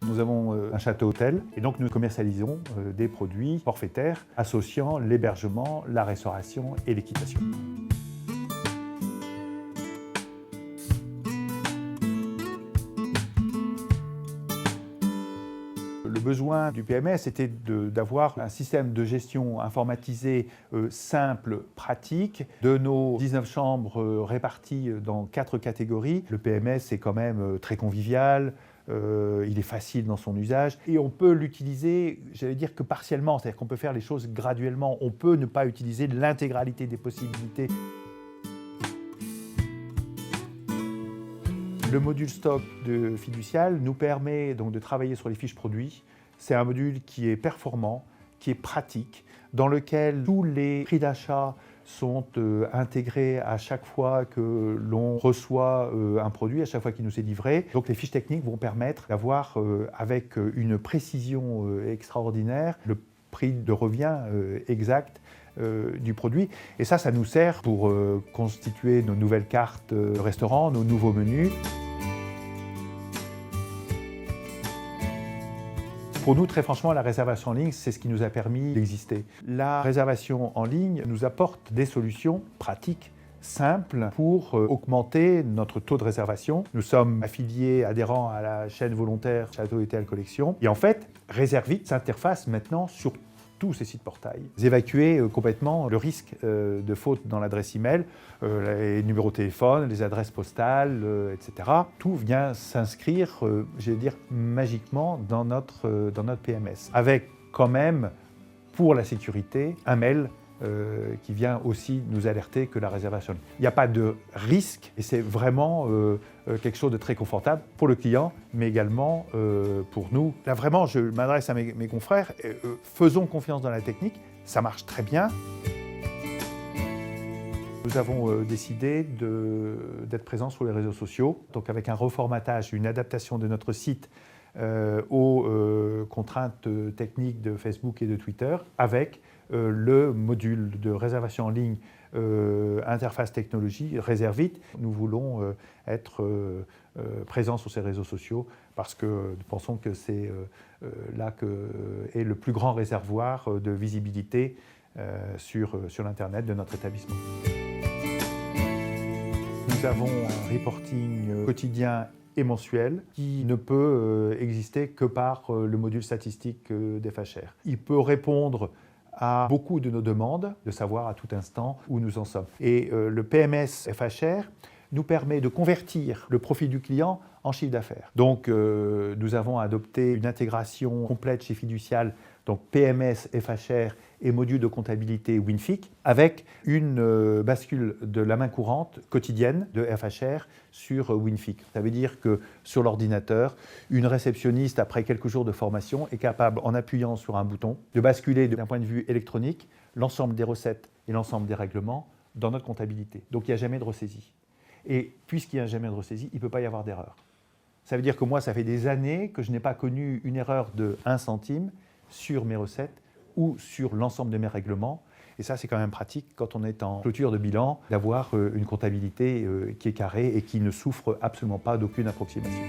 Nous avons un château-hôtel et donc nous commercialisons des produits forfaitaires associant l'hébergement, la restauration et l'équitation. Le besoin du PMS était d'avoir un système de gestion informatisé simple, pratique, de nos 19 chambres réparties dans 4 catégories. Le PMS est quand même très convivial, il est facile dans son usage et on peut l'utiliser, j'allais dire que partiellement, c'est-à-dire qu'on peut faire les choses graduellement, on peut ne pas utiliser l'intégralité des possibilités. Le module stock de Fiducial nous permet donc de travailler sur les fiches produits. C'est un module qui est performant, qui est pratique, dans lequel tous les prix d'achat sont intégrés à chaque fois que l'on reçoit un produit, à chaque fois qu'il nous est livré. Donc les fiches techniques vont permettre d'avoir avec une précision extraordinaire le prix de revient exact du produit. Et ça nous sert pour constituer nos nouvelles cartes de restaurant, nos nouveaux menus. Pour nous, très franchement, la réservation en ligne, c'est ce qui nous a permis d'exister. La réservation en ligne nous apporte des solutions pratiques, simples, pour augmenter notre taux de réservation. Nous sommes affiliés, adhérents à la chaîne volontaire Château Hôtel Collection. Et en fait, Réservite s'interface maintenant sur tous ces sites portails. Évacuer complètement le risque de faute dans l'adresse email, les numéros de téléphone, les adresses postales, etc. Tout vient s'inscrire, je vais dire, magiquement dans notre PMS. Avec quand même, pour la sécurité, un mail qui vient aussi nous alerter que la réservation. Il n'y a pas de risque et c'est vraiment quelque chose de très confortable pour le client, mais également pour nous. Là vraiment, je m'adresse à mes confrères, faisons confiance dans la technique, ça marche très bien. Nous avons décidé d'être présents sur les réseaux sociaux, donc avec un reformatage, une adaptation de notre site aux contraintes techniques de Facebook et de Twitter, avec le module de réservation en ligne interface technologie Réservite. Nous voulons être présents sur ces réseaux sociaux parce que nous pensons que c'est là est le plus grand réservoir de visibilité sur l'Internet de notre établissement. Nous avons un reporting quotidien et mensuel qui ne peut exister que par le module statistique d'FHR. Il peut répondre à beaucoup de nos demandes, de savoir à tout instant où nous en sommes. Et le PMS FHR nous permet de convertir le profit du client en chiffre d'affaires. Donc nous avons adopté une intégration complète chez Fiducial, donc PMS FHR et module de comptabilité Winfic, avec une bascule de la main courante quotidienne de FHR sur Winfic. Ça veut dire que sur l'ordinateur, une réceptionniste, après quelques jours de formation, est capable, en appuyant sur un bouton, de basculer d'un point de vue électronique l'ensemble des recettes et l'ensemble des règlements dans notre comptabilité. Donc il n'y a jamais de ressaisie. Et puisqu'il n'y a jamais de ressaisie, il ne peut pas y avoir d'erreur. Ça veut dire que moi, ça fait des années que je n'ai pas connu une erreur de 1 centime sur mes recettes ou sur l'ensemble de mes règlements. Et ça, c'est quand même pratique quand on est en clôture de bilan, d'avoir une comptabilité qui est carrée et qui ne souffre absolument pas d'aucune approximation.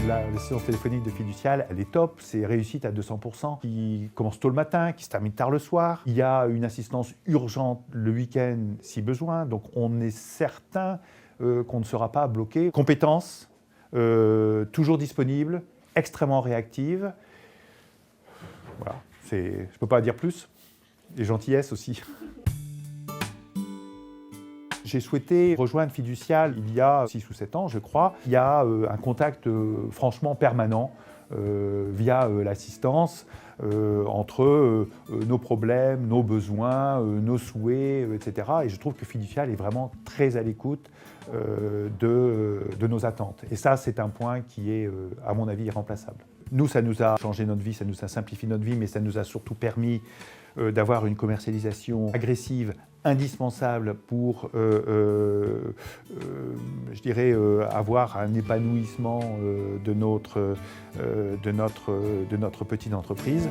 La séance téléphonique de Fiducial, elle est top, c'est réussite à 200%, qui commence tôt le matin, qui se termine tard le soir. Il y a une assistance urgente le week-end si besoin, donc on est certain qu'on ne sera pas bloqué. Compétences, toujours disponible, extrêmement réactive. Voilà, je ne peux pas dire plus. Et gentillesse aussi. J'ai souhaité rejoindre Fiducial il y a 6 ou 7 ans, je crois. Il y a un contact franchement permanent via l'assistance entre nos problèmes, nos besoins, nos souhaits, etc. Et je trouve que Fiducial est vraiment très à l'écoute de nos attentes. Et ça, c'est un point qui est, à mon avis, irremplaçable. Nous, ça nous a changé notre vie, ça nous a simplifié notre vie, mais ça nous a surtout permis d'avoir une commercialisation agressive, indispensable pour, je dirais, avoir un épanouissement de notre petite entreprise.